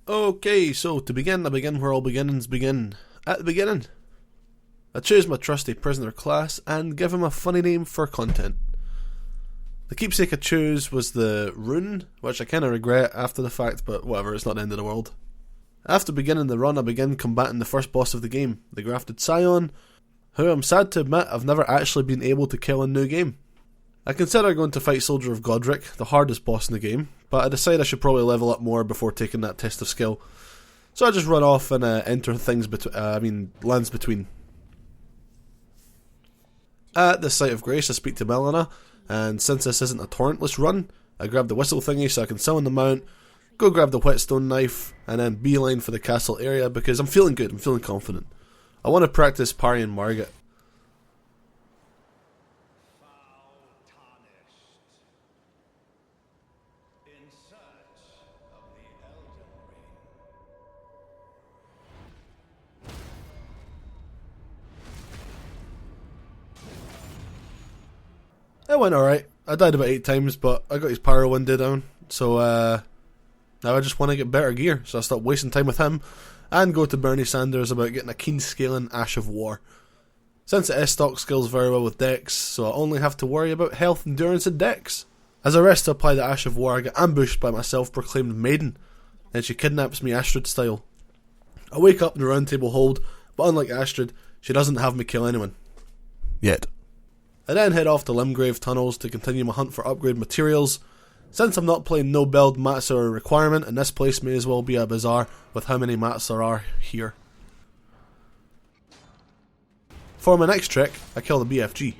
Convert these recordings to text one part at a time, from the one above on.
Okay, so to begin, I begin where all beginnings begin. At the beginning, I choose my trusty prisoner class and give him a funny name for content. The keepsake I chose was the Rune, which I kinda regret after the fact, but whatever, it's not the end of the world. After beginning the run, I begin combating the first boss of the game, the Grafted Scion, who I'm sad to admit I've never actually been able to kill in New Game. I consider going to fight Soldier of Godric, the hardest boss in the game, but I decide I should probably level up more before taking that test of skill. So I just run off and enter things lands between. At the site of grace, I speak to Melina, and since this isn't a torrentless run, I grab the whistle thingy so I can summon the mount, go grab the whetstone knife, and then beeline for the castle area because I'm feeling good, I'm feeling confident. I want to practice Parrying Margit. It went alright. I died about 8 times, but I got his pyro one day down, so now I just want to get better gear, so I stop wasting time with him, and go to Bernie Sanders about getting a keen scaling Ash of War. Since the S-Stock scales very well with Dex, so I only have to worry about health, endurance, and Dex. As I rest to apply the Ash of War, I get ambushed by my self-proclaimed maiden, and she kidnaps me Astrid style. I wake up in the round table hold, but unlike Astrid, she doesn't have me kill anyone. Yet. I then head off to Limgrave tunnels to continue my hunt for upgrade materials. Since I'm not playing no build, mats are a requirement, and this place may as well be a bazaar with how many mats there are here. For my next trick, I kill the BFG.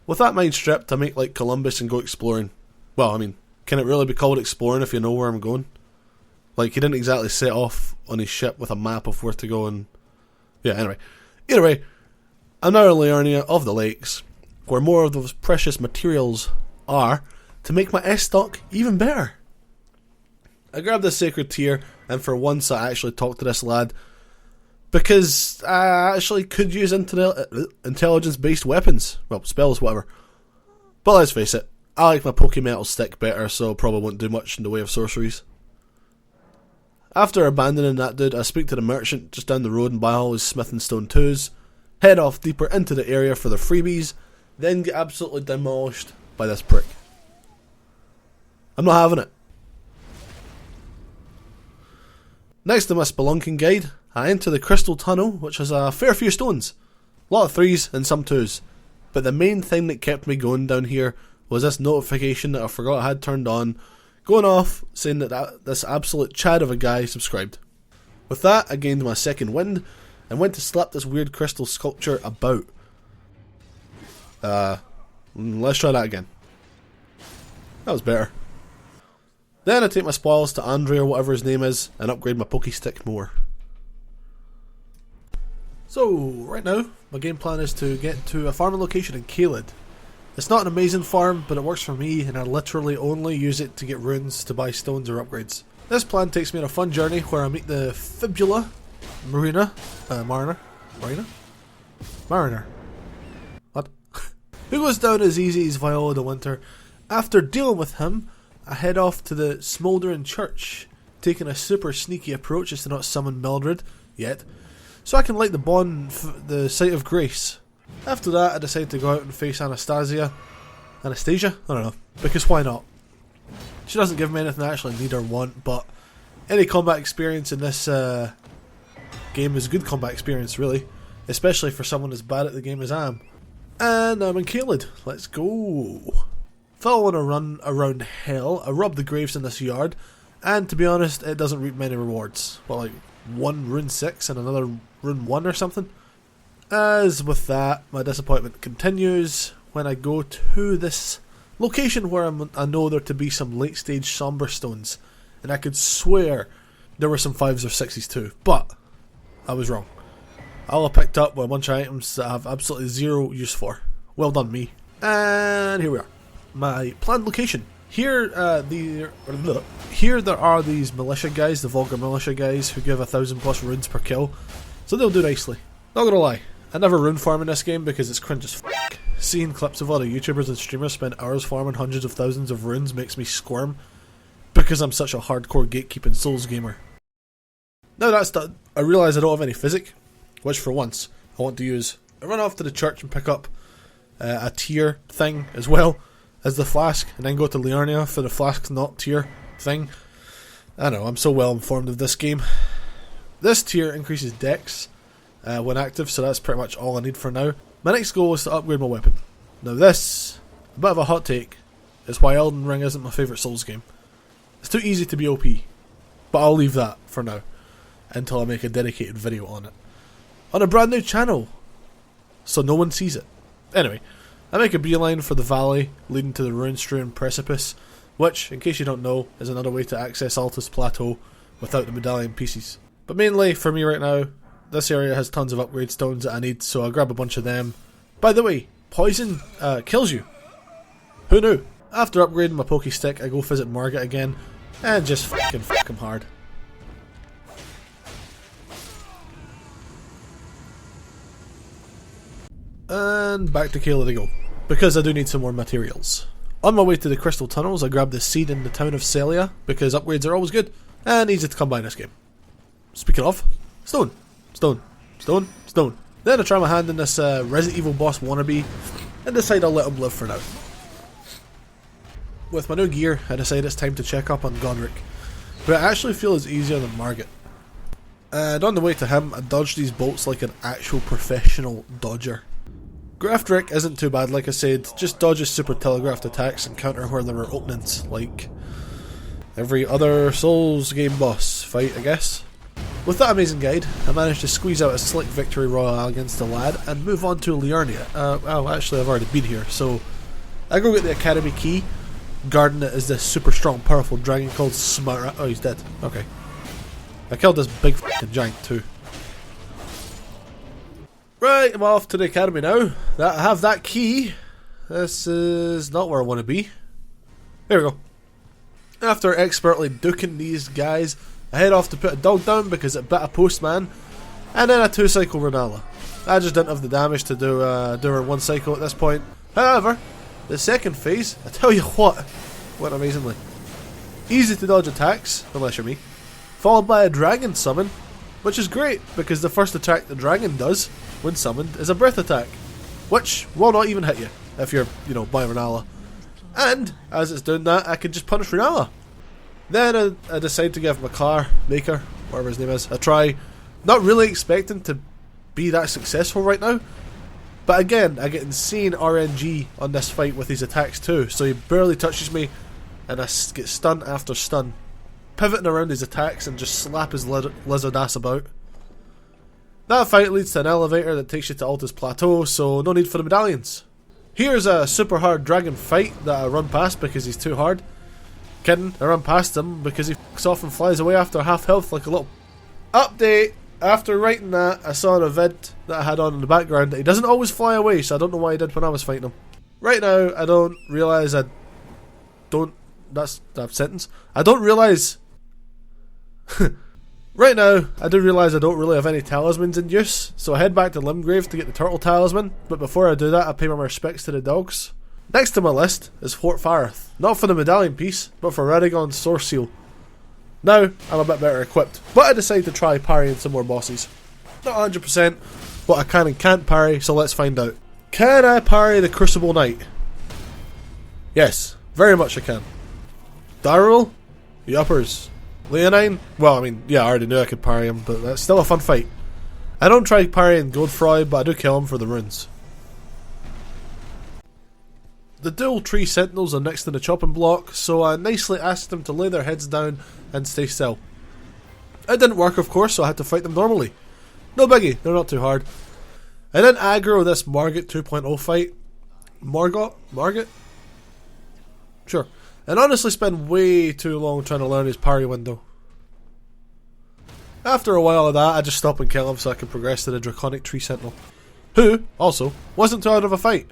With that mind stripped, I make like Columbus and go exploring. Well, I mean, can it really be called exploring if you know where I'm going? Like, he didn't exactly set off on his ship with a map of where to go and... Yeah, anyway. Either way, I'm now in Liurnia of the Lakes, where more of those precious materials are, to make my S-Stock even better. I grab the Sacred Tear, and for once I actually talk to this lad, because I actually could use intelligence-based weapons. Well, spells, whatever. But let's face it, I like my Pokemetal stick better, so probably won't do much in the way of sorceries. After abandoning that dude, I speak to the merchant just down the road and buy all his smith and stone 2s, head off deeper into the area for the freebies, then get absolutely demolished by this prick. I'm not having it. Next to my spelunking guide, I enter the Crystal Tunnel, which has a fair few stones. A lot of 3s and some 2s. But the main thing that kept me going down here was this notification that I forgot I had turned on, going off saying that this absolute chad of a guy subscribed. With that, I gained my second wind, and went to slap this weird crystal sculpture about. Let's try that again. That was better. Then I take my spoils to Andre or whatever his name is, and upgrade my Pokestick more. So, right now, my game plan is to get to a farming location in Caelid. It's not an amazing farm, but it works for me, and I literally only use it to get runes to buy stones or upgrades. This plan takes me on a fun journey where I meet the Fibula Mariner. What? Who goes down as easy as Viola the Winter. After dealing with him, I head off to the Smouldering Church, taking a super sneaky approach just to not summon Mildred yet, so I can light the site of grace. After that, I decide to go out and face Anastasia? I don't know, because why not? She doesn't give me anything I actually need or want, but any combat experience in this game is a good combat experience, really, especially for someone as bad at the game as I am. And I'm in Caelid. Let's go. Following a run around hell, I rob the graves in this yard, and to be honest, it doesn't reap many rewards. Well, like one rune 6 and another rune 1 or something. As with that, my disappointment continues when I go to this location where I know there to be some late stage somber stones, and I could swear there were some 5s or 6s too, but I was wrong. All I picked up were a bunch of items that I have absolutely zero use for. Well done me. And here we are. My planned location. Here there are these militia guys, the vulgar militia guys, who give 1,000+ runes per kill, so they'll do nicely. Not gonna lie, I never rune farm in this game because it's cringe as f***. Seeing clips of other YouTubers and streamers spend hours farming hundreds of thousands of runes makes me squirm, because because I'm such a hardcore gatekeeping Souls gamer. Now that's done, I realise I don't have any physic, which for once I want to use. I run off to the church and pick up a tier thing as well as the flask, and then go to Liurnia for the flask not tier thing. I know, I'm so well informed of this game. This tier increases dex when active, so that's pretty much all I need for now. My next goal is to upgrade my weapon. Now this, a bit of a hot take, is why Elden Ring isn't my favourite Souls game. It's too easy to be OP, but I'll leave that for now, until I make a dedicated video on it. On a brand new channel, so no one sees it. Anyway, I make a beeline for the valley leading to the ruin-strewn precipice, which, in case you don't know, is another way to access Altus Plateau without the medallion pieces. But mainly, for me right now, this area has tons of upgrade stones that I need, so I'll grab a bunch of them. By the way, poison kills you. Who knew? After upgrading my Poké Stick, I go visit Margit again, and just fucking fuck him hard. And back to Caelid I go, because I do need some more materials. On my way to the Crystal Tunnels, I grabbed the seed in the town of Celia, because upgrades are always good, and easy to come by in this game. Speaking of, stone. Stone. Stone. Stone. Then I try my hand in this Resident Evil boss wannabe, and decide I'll let him live for now. With my new gear, I decide it's time to check up on Godric, but I actually feel it's easier than Margit. And on the way to him, I dodge these bolts like an actual professional dodger. Graftric isn't too bad, like I said, just dodges super telegraphed attacks and counter where there are openings, like every other Souls game boss fight, I guess. With that amazing guide, I managed to squeeze out a slick victory royale against the lad and move on to Liurnia. Well, actually I've already been here, so I go get the academy key. Guarding it is this super strong, powerful dragon called Smara. Oh, he's dead. Okay. I killed this big fucking giant too. Right, I'm off to the academy now. I have that key. This is not where I want to be. There we go. After expertly duking these guys, I head off to put a dog down because it bit a postman, and then a 2-cycle Rennala. I just didn't have the damage to do her 1 cycle at this point. However, the second phase, I tell you what, went amazingly. Easy to dodge attacks, unless you're me, followed by a dragon summon, which is great because the first attack the dragon does when summoned is a breath attack, which will not even hit you if you're, by Rennala. And as it's doing that, I can just punish Rennala. Then I decide to give Maker, whatever his name is, a try. Not really expecting to be that successful right now, but again, I get insane RNG on this fight with his attacks too, so he barely touches me and I get stun after stun, pivoting around his attacks and just slap his lizard ass about. That fight leads to an elevator that takes you to Altus Plateau, so no need for the medallions. Here's a super hard dragon fight that I run past because he's too hard. Kidding, I run past him because he f***s off and flies away after half health like a little... Update! After writing that, I saw an event that I had on in the background that he doesn't always fly away, so I don't know why he did when I was fighting him. Right now, I don't realise I don't... That's that sentence. I don't realise... Right now, I do realise I don't really have any talismans in use, so I head back to Limgrave to get the turtle talisman, but before I do that, I pay my respects to the dogs. Next on my list is Fort Farith, not for the medallion piece, but for Radagon's source seal. Now, I'm a bit better equipped, but I decide to try parrying some more bosses. Not 100%, but I can and can't parry, so let's find out. Can I parry the Crucible Knight? Yes, very much I can. Darrell? The uppers. Leonine? Well, I mean, yeah, I already knew I could parry him, but that's still a fun fight. I don't try parrying Godfrey, but I do kill him for the runes. The dual tree sentinels are next to the chopping block, so I nicely asked them to lay their heads down and stay still. It didn't work, of course, so I had to fight them normally. No biggie, they're not too hard. I then aggro this Margit 2.0 fight. Margit? Sure. And honestly spend way too long trying to learn his parry window. After a while of that, I just stop and kill him so I can progress to the Draconic Tree Sentinel, who, also, wasn't too hard of a fight.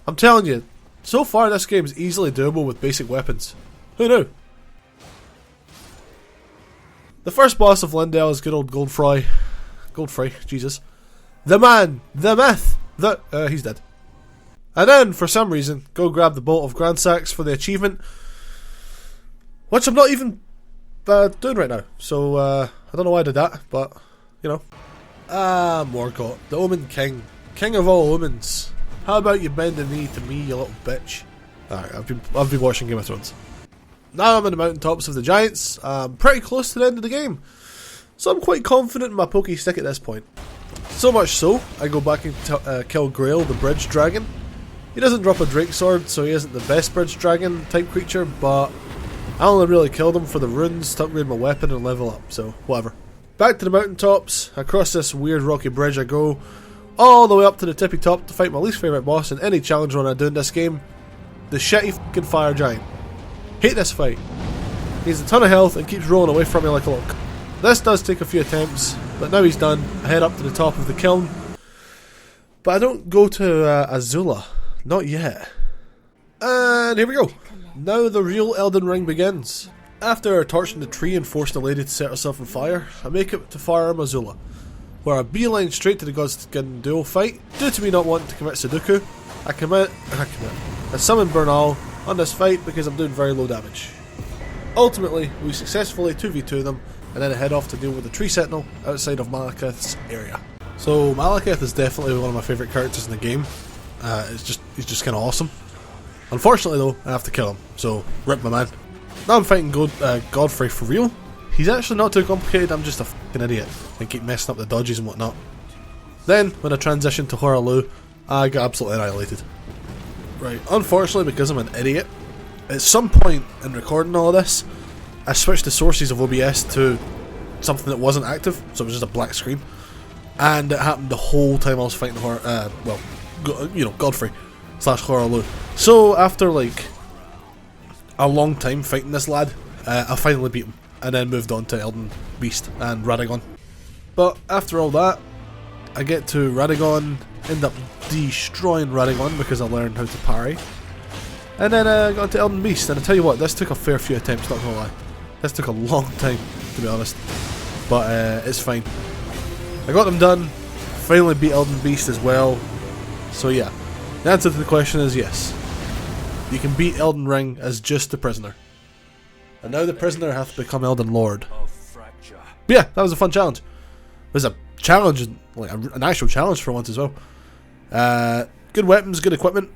I'm telling you, so far this game is easily doable with basic weapons. Who knew? The first boss of Leyndell is good old Godfrey, Jesus. The man, the myth, he's dead. And then, for some reason, go grab the Bolt of Gransax for the achievement. which I'm not even doing right now. So I don't know why I did that, but you know. Morgott, the Omen King, King of all omens. How about you bend the knee to me, you little bitch? Alright, I've been watching Game of Thrones. Now I'm in the mountaintops of the giants. I'm pretty close to the end of the game, so I'm quite confident in my pokey stick at this point. So much so, I go back and kill Grail, the bridge dragon. He doesn't drop a Drake sword, so he isn't the best bridge dragon type creature, but I only really killed him for the runes to upgrade my weapon and level up, so whatever. Back to the mountaintops, across this weird rocky bridge I go, all the way up to the tippy top to fight my least favourite boss in any challenge run I do in this game, the shitty fucking fire giant. Hate this fight. He has a ton of health and keeps rolling away from me like a lock. This does take a few attempts, but now he's done. I head up to the top of the kiln, but I don't go to Azula. Not yet. And here we go. Now the real Elden Ring begins. After torching the tree and forcing the lady to set herself on fire, I make it to Firearm Azula, where I beeline straight to the Godskin duel fight. Due to me not wanting to commit Sudoku, I summon Bernal on this fight because I'm doing very low damage. Ultimately, we successfully 2v2 them, and then I head off to deal with the tree sentinel outside of Maliketh's area. So Maliketh is definitely one of my favourite characters in the game. He's just kind of awesome. Unfortunately though, I have to kill him, so rip my man. Now I'm fighting Godfrey for real. He's actually not too complicated, I'm just a fucking idiot and keep messing up the dodges and whatnot. Then, when I transition to Hoaraloo, I get absolutely annihilated. Right, unfortunately because I'm an idiot, at some point in recording all of this, I switched the sources of OBS to something that wasn't active, so it was just a black screen. And it happened the whole time I was fighting Godfrey / Hoaraloo. So after like a long time fighting this lad, I finally beat him, and then moved on to Elden Beast and Radagon. But after all that, I get to Radagon, end up destroying Radagon because I learned how to parry, and then I got into Elden Beast, and I tell you what, this took a fair few attempts, not gonna lie. This took a long time, to be honest, but it's fine. I got them done, finally beat Elden Beast as well, so yeah. The answer to the question is yes. You can beat Elden Ring as just a prisoner. And now the prisoner hath become Elden Lord. But yeah, that was a fun challenge. It was a challenge, like an actual challenge for once as well. Good weapons, good equipment.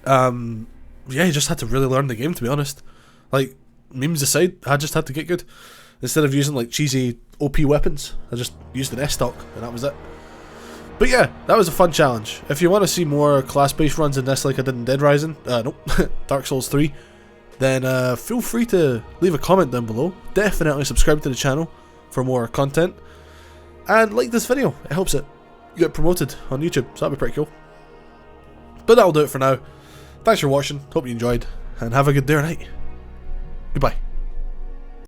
Yeah, you just had to really learn the game, to be honest. Like, memes aside, I just had to get good. Instead of using like cheesy OP weapons, I just used an S-stock, and that was it. But yeah, that was a fun challenge. If you want to see more class-based runs in this like I did in Dead Rising, Dark Souls 3, then feel free to leave a comment down below. Definitely subscribe to the channel for more content. And like this video, it helps it get promoted on YouTube, so that'd be pretty cool. But that'll do it for now. Thanks for watching, hope you enjoyed, and have a good day or night. Goodbye.